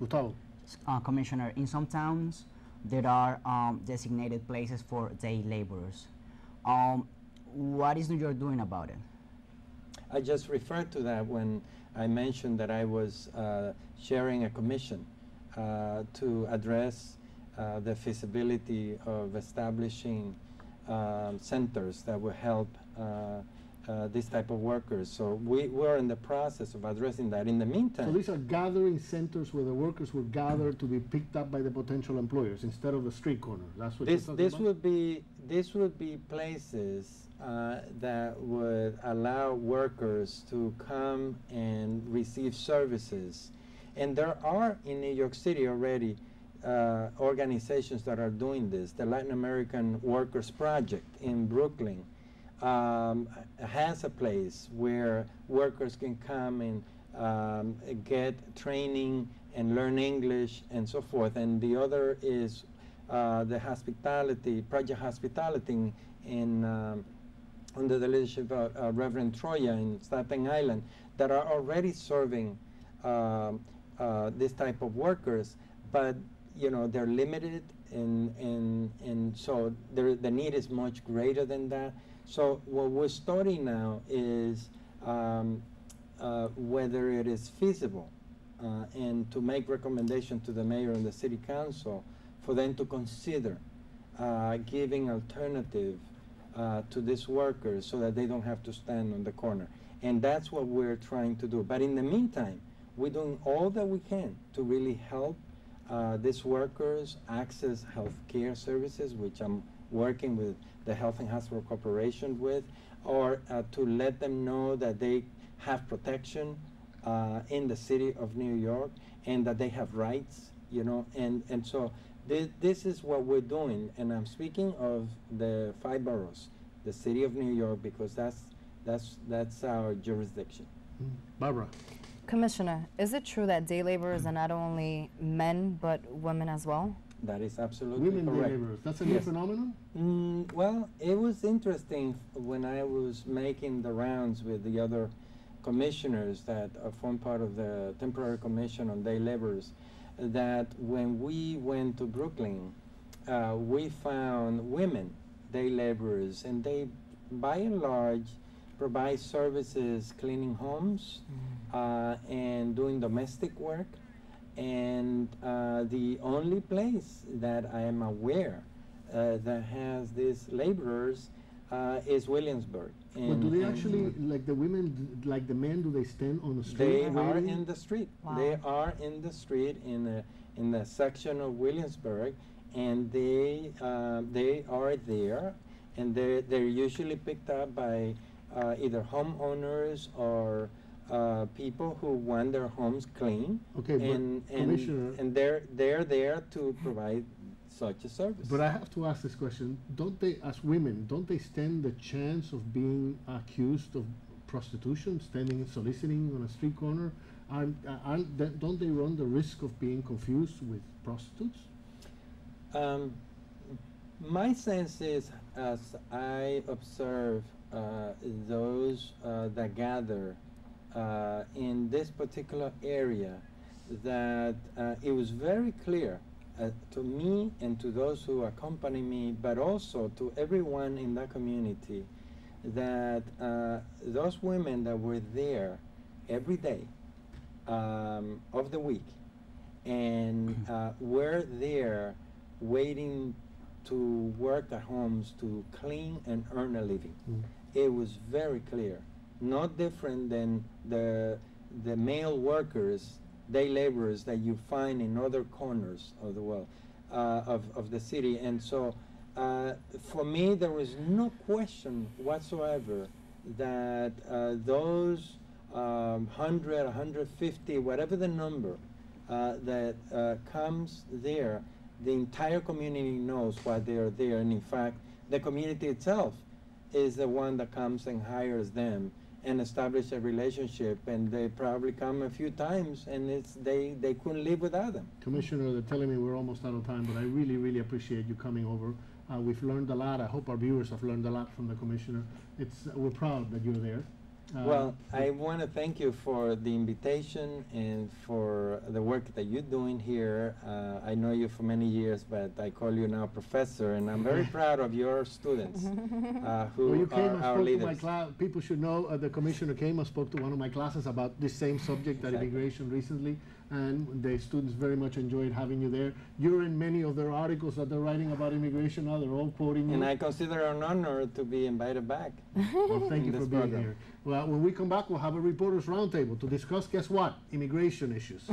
Gustavo. Commissioner, in some towns there are designated places for day laborers. What is New York doing about it? I just referred to that when I mentioned that I was sharing a commission to address the feasibility of establishing centers that will help this type of workers. So we're in the process of addressing that. In the meantime, So these are gathering centers where the workers will gather to be picked up by the potential employers instead of a street corner. That's what this you're talking about? this would be places that would allow workers to come and receive services. And there are in New York City already organizations that are doing this. The Latin American Workers Project in Brooklyn has a place where workers can come and get training and learn English and so forth. And the other is the hospitality, Project Hospitality in under the leadership of Reverend Troya in Staten Island, that are already serving this type of workers, but you know they're limited, and so the need is much greater than that. So what we're studying now is whether it is feasible and to make recommendation to the mayor and the city council for them to consider giving alternative to these workers so that they don't have to stand on the corner. And that's what we're trying to do. But in the meantime, we're doing all that we can to really help these workers access health care services, which I'm working with the Health and Hospital Corporation with, or to let them know that they have protection in the city of New York and that they have rights, you know, and so this is what we're doing. And I'm speaking of the 5 boroughs, the city of New York, because that's our jurisdiction. Barbara. Commissioner, is it true that day laborers are not only men but women as well? That is absolutely Women correct. day laborers. That's a new phenomenon? Well, it was interesting when I was making the rounds with the other commissioners that form part of the temporary commission on day laborers, that when we went to Brooklyn, we found women day laborers, and they, by and large, provide services, cleaning homes, and doing domestic work. And the only place that I am aware that has these laborers is Williamsburg. But do they actually, like the women, like the men, do they stand on the street? They are in the street. Wow. They are in the street in the section of Williamsburg, and they are there, and they're usually picked up by either homeowners or people who want their homes clean. Okay, Commissioner, and they're there to provide such a service. but I have to ask this question. Don't they, as women, don't they stand the chance of being accused of prostitution, standing and soliciting on a street corner? Don't they run the risk of being confused with prostitutes? My sense is, as I observe those that gather in this particular area, that it was very clear to me and to those who accompany me, but also to everyone in that community, that those women that were there every day of the week and were there waiting to work at homes to clean and earn a living. It was very clear, not different than the male workers, day laborers that you find in other corners of the world, of the city. And so for me, there was no question whatsoever that those 100, 150, whatever the number that comes there, the entire community knows why they are there. And in fact, the community itself is the one that comes and hires them and establish a relationship, and they probably come a few times, and they couldn't live without them. Commissioner, they're telling me we're almost out of time, but I really, really appreciate you coming over. We've learned a lot. I hope our viewers have learned a lot from the Commissioner. We're proud that you're there. Well, I want to thank you for the invitation and for the work that you're doing here. I know you for many years, but I call you now professor, and I'm very proud of your students who Well, you came are and our spoke to my leaders. class. People should know the commissioner came and spoke to one of my classes about this same subject, that Exactly. immigration recently, and the students very much enjoyed having you there. You're in many of their articles that they're writing about immigration now. They're all quoting you. And I consider it an honor to be invited back. Well, thank you in for this being program. here. Well, when we come back, we'll have a reporters roundtable to discuss, guess what? Immigration issues.